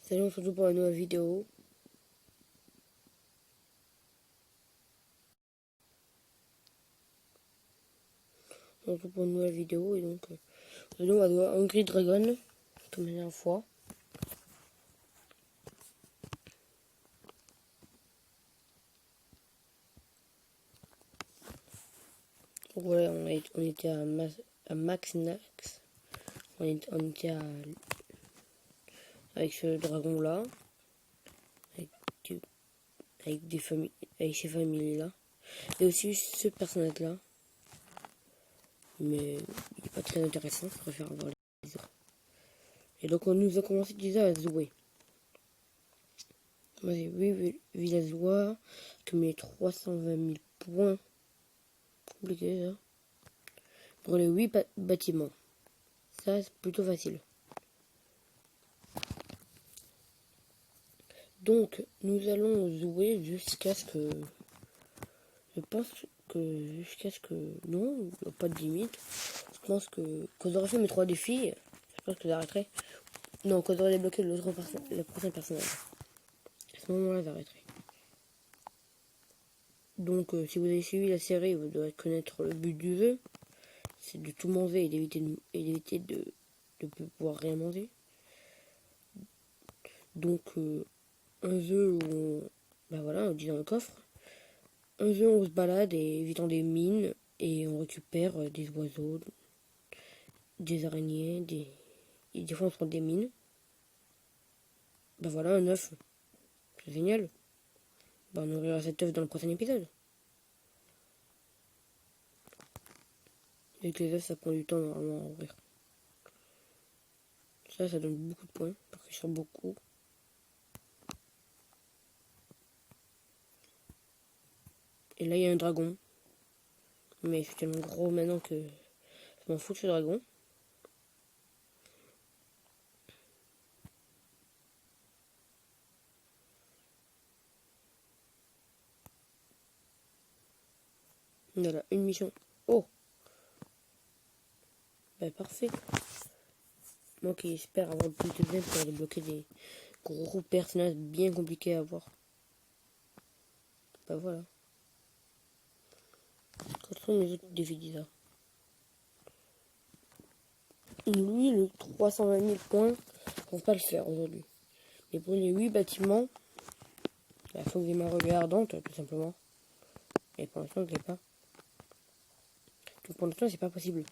Salut, on se retrouve pour une nouvelle vidéo. On se retrouve pour une nouvelle vidéo et donc aujourd'hui on va jouer à Hungry Dragon comme la dernière fois. Donc voilà, on était à Max Nax. On était avec ce dragon là, avec, avec des familles, avec ces familles là. Et aussi ce personnage là. Mais il n'est pas très intéressant, je préfère avoir les autres. Et donc on nous a commencé déjà à jouer. Vas-y, 8 villageois, comme les 320 000 points. Compliqué ça. Pour les 8 bâtiments. Ça, c'est plutôt facile. Donc, nous allons jouer jusqu'à ce que... Je pense que jusqu'à ce que... Non, il n'y a pas de limite. Je pense que... Quand j'aurai fait mes 3 défis, je pense que j'arrêterai. Non, quand j'aurai débloqué le prochain personnage. À ce moment-là, j'arrêterai. Donc, si vous avez suivi la série, vous devrez connaître le but du jeu. C'est de tout manger et d'éviter de pouvoir rien manger. Donc, un jeu où ben voilà, on dit dans le coffre. Un jeu où on se balade et évitant des mines et on récupère des oiseaux, des araignées, et des fois on se prend des mines. Ben voilà, un œuf. C'est génial. Ben on ouvrira cet œuf dans le prochain épisode. Avec les œufs, ça prend du temps normalement à ouvrir. Ça donne beaucoup de points, parce que sur beaucoup. Et là, il y a un dragon. Mais c'est tellement gros maintenant que je m'en fous de ce dragon. Voilà, une mission. Oh, bah parfait. Moi qui espère avoir plus de bien pour débloquer des gros personnages bien compliqués à avoir. Bah voilà. Quels sont les autres défis d'Isa? Lui, le 320 000 points, on va pas le faire aujourd'hui. Mais pour les 8 bâtiments, il faut que j'ai ma revue ardente, tout simplement. Et pour l'instant, je l'ai pas. Donc pour l'instant, c'est pas possible.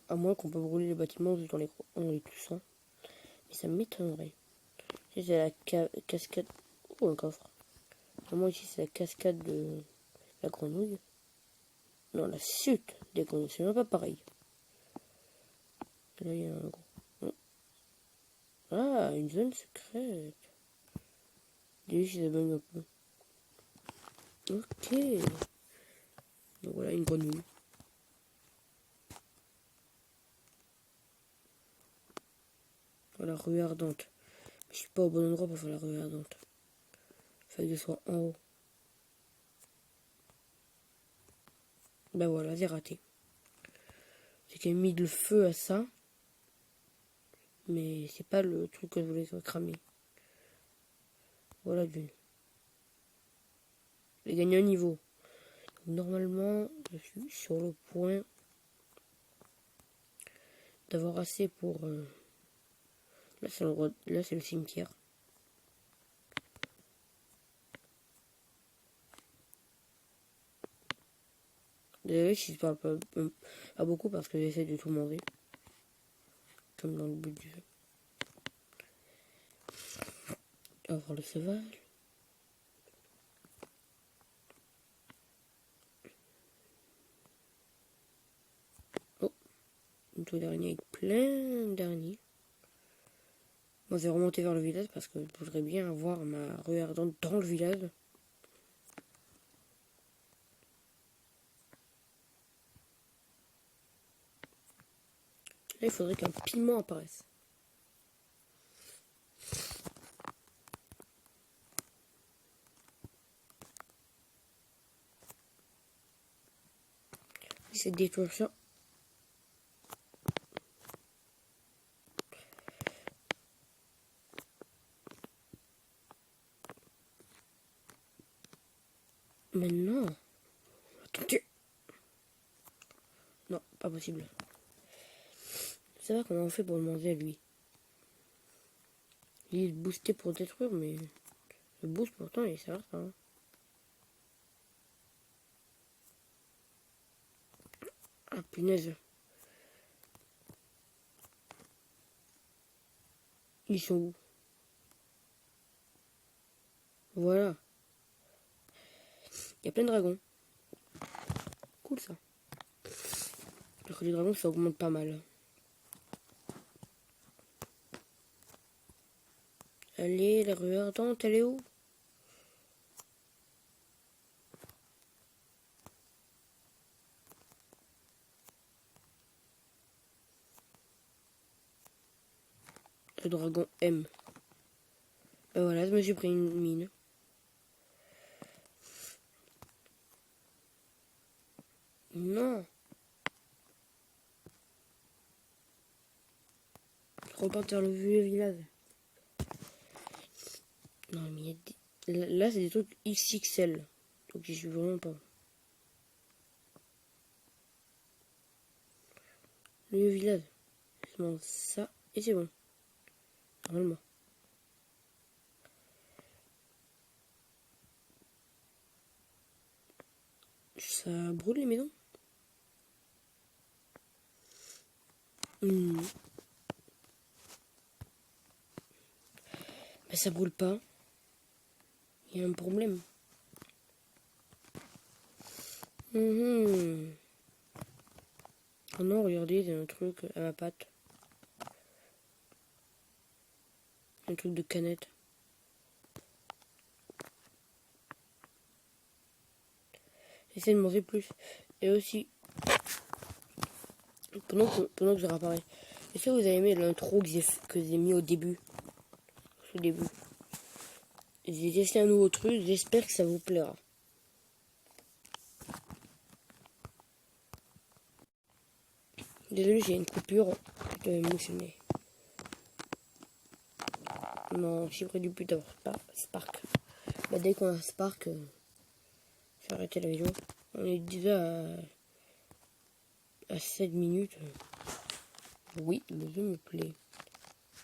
À moins qu'on peut brûler les bâtiments tout en les touchant. Mais ça m'étonnerait. C'est la cascade. Oh, un coffre. Moi, ici, c'est la cascade de la grenouille. Non, la chute des grenouilles. C'est même pas pareil. Là, il y a un gros. Ah, une zone secrète. Déjà, ça bug un peu. Ok. Donc voilà, une grenouille. Voilà, rue ardente. Je suis pas au bon endroit pour faire la rue ardente. Il faut que je sois en haut. Ben voilà, j'ai raté. J'ai quand même mis le feu à ça. Mais c'est pas le truc que je voulais cramer. Voilà, j'ai gagné un niveau. Normalement, je suis sur le point d'avoir assez pour... Là, c'est le cimetière. Désolé si je parle pas beaucoup parce que j'essaie de tout manger. Comme dans le but du jeu. On va voir le sauvage. Oh, une toile d'araignée avec plein d'araignées. Moi, je vais remonter vers le village parce que je voudrais bien avoir ma rue ardente dans le village. Là, il faudrait qu'un piment apparaisse. C'est déclenchant. Mais non. Attendez. Non, pas possible. C'est vrai comment on fait pour le manger, lui. Il est boosté pour détruire, mais le boost pourtant il sert à ça. Hein. Ah punaise. Ils sont où? Voilà. Il y a plein de dragons. Cool ça. Alors que les dragons ça augmente pas mal. Allez, la rue ardente, elle est où? Le dragon M. Ben voilà, je me suis pris une mine. Non. Je repars vers le vieux village. Non, mais il y a des... Là, c'est des trucs XXL. Donc, j'y suis vraiment pas. Le vieux village. Je mange ça et c'est bon. Normalement. Ça brûle les maisons? Ben, ça brûle pas. Il y a un problème. Oh non, regardez, c'est un truc à ma patte. Un truc de canette. J'essaie de manger plus. Et aussi, pendant que je réapparais, est-ce que vous avez aimé l'intro que j'ai mis au début? Au début. J'ai testé un nouveau truc, j'espère que ça vous plaira. Désolé, j'ai une coupure de émotionné. Non, je suis près du but d'avoir Spark. Bah, dès qu'on a Spark, je vais arrêter la vidéo. On est déjà à 7 minutes. Oui, le jeu me plaît.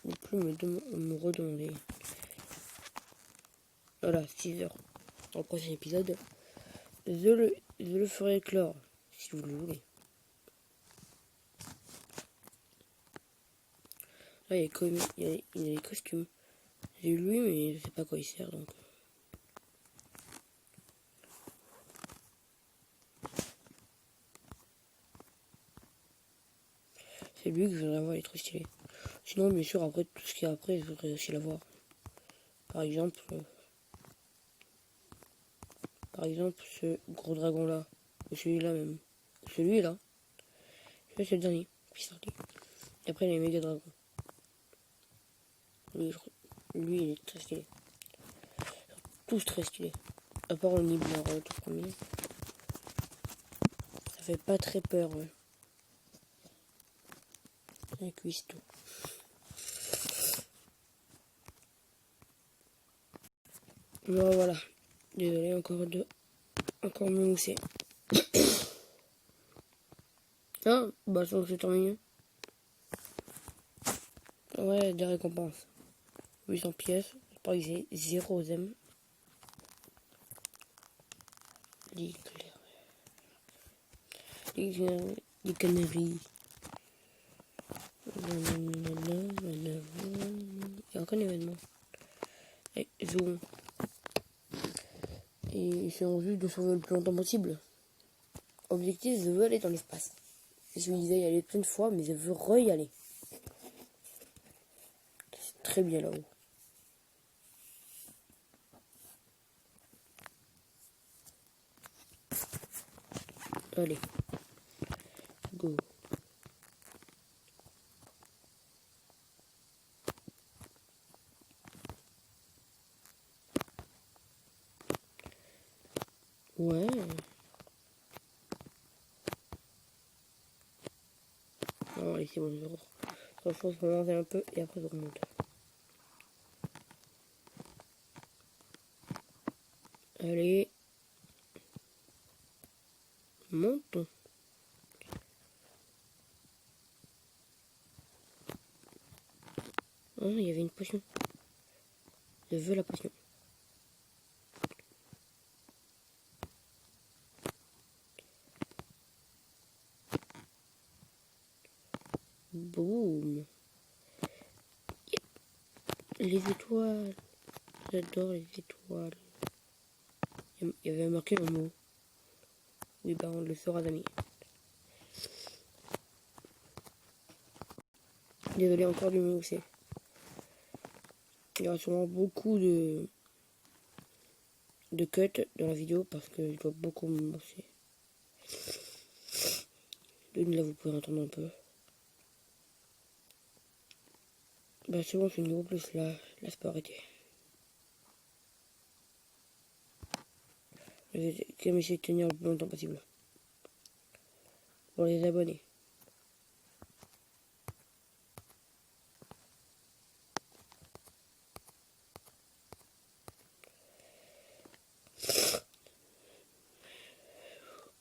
Ne plus me redemander. Voilà, 6 heures. Dans le prochain épisode, je le ferai éclore, si vous le voulez. Là, il y a des costumes. J'ai lu, mais je sais pas à quoi il sert, donc... C'est lui que je voudrais avoir, il est trop stylé. Sinon, bien sûr, après, tout ce qu'il y a après, je voudrais aussi l'avoir. Par exemple, ce gros dragon-là. Ou celui-là même. Ou celui-là. Je c'est le dernier qui est sorti. Et après, les méga dragons. Lui, il est très stylé. Tous très stylés. À part le Nibbler, tout premier. Ça fait pas très peur, ouais. Un cuistot. Bon, voilà. Désolé, encore me mousser. Ah, bah, c'est terminé. Ouais, des récompenses. 800 pièces. Je crois que j'ai 0 zem. Les canaries. Il y a encore un événement. Et zoom. Et c'est en vue de sauver le plus longtemps possible. Objectif, je veux aller dans l'espace. Je me disais y aller plein de fois, mais je veux y aller. C'est très bien là-haut. Allez. Go. Ouais. Non, allez, c'est bon, je pense qu'on va manger un peu et après je remonte. Allez. Montons. Oh, il y avait une potion. Je veux la potion. Boum. Les étoiles. J'adore les étoiles. Il y avait marqué un mot. Oui, bah on le saura, amis. Désolé encore du mot aussi. Il y aura sûrement beaucoup de cuts dans la vidéo parce que je dois beaucoup me bosser. Là, vous pouvez entendre un peu. Bah, c'est bon, c'est une niveau plus là. Là, c'est pas arrêter. Je vais quand même essayer de tenir le plus longtemps possible. Pour les abonnés.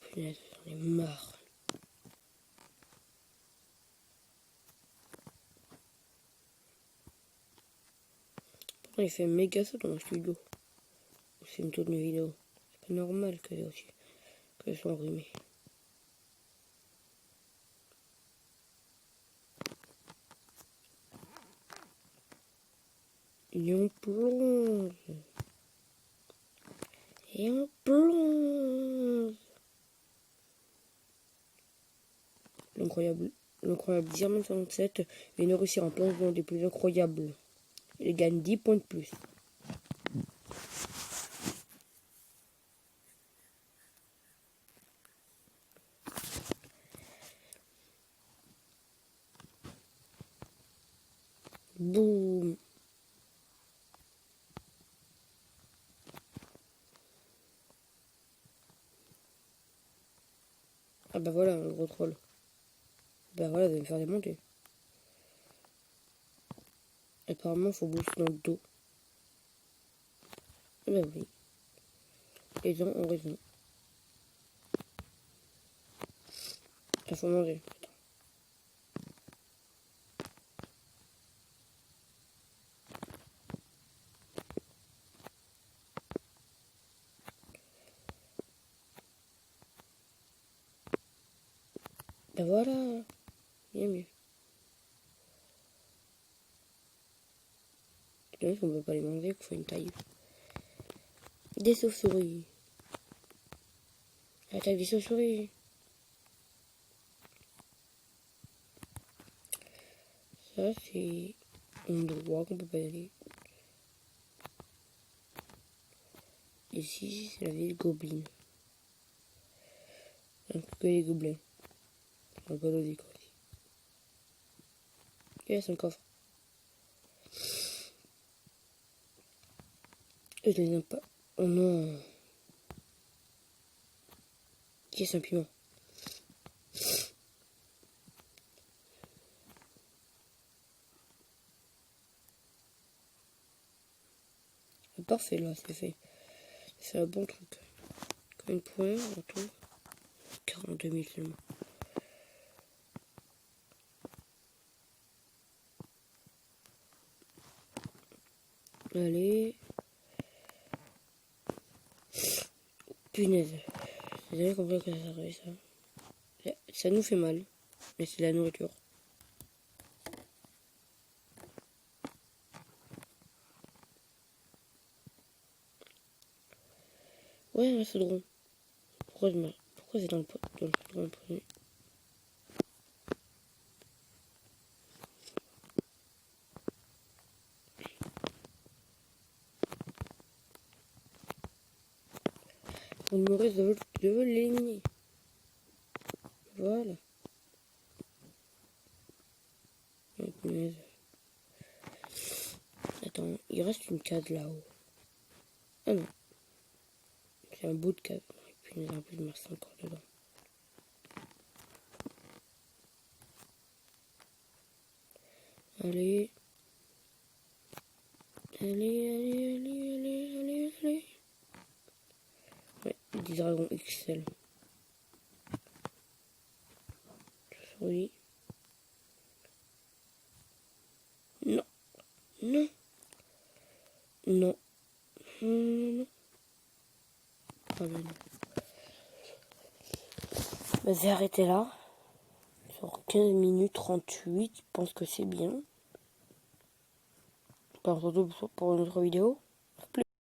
Punaise, j'en ai marre. Pourtant, il fait méga saut dans mon studio. C'est une toute vidéo. C'est pas normal que je sois enrhumé. Et on plonge. Et on plonge. L'incroyable Diamond 67 vient de réussir un plongement des plus incroyables. Il gagne 10 points de plus. Boum. Ah bah voilà, un gros troll. Bah voilà, il va me faire démonter. Apparemment, faut booster dans le dos. Bah oui. Les gens ont raison. Il faut manger. Bah voilà. Bien mieux. C'est vrai qu'on peut pas les manger, qu'il faut une taille. Des chauves-souris. Attaque des chauves-souris. Ça, c'est un endroit qu'on peut pas y aller. Ici, c'est la ville Goblin. Donc, que les gobelins. On va pas l'oser, quoi. Yes, un coffre. Je les aime pas. Oh non. Yes, un piment. Parfait, là, c'est fait. C'est un bon truc. Combien de points en tout? 42 000 seulement. Allez. Punaise. Vous avez compris que ça arrive, ça. Ça nous fait mal. Mais c'est la nourriture. Ouais, c'est drôle. Pourquoi c'est dans le premier? On me reste de l'éliminer. Voilà. Oh, punaise. Attends, il reste une case là-haut. Ah non. C'est un bout de case. Punaise, en plus, il me reste encore dedans. Allez. Allez. Ouais, des dragons XL. Oui. Non. Non. Non. Non. Ah ben non. Bah, j'ai arrêté là. Sur 15 minutes 38. Je pense que c'est bien. Enfin, surtout pour une autre vidéo.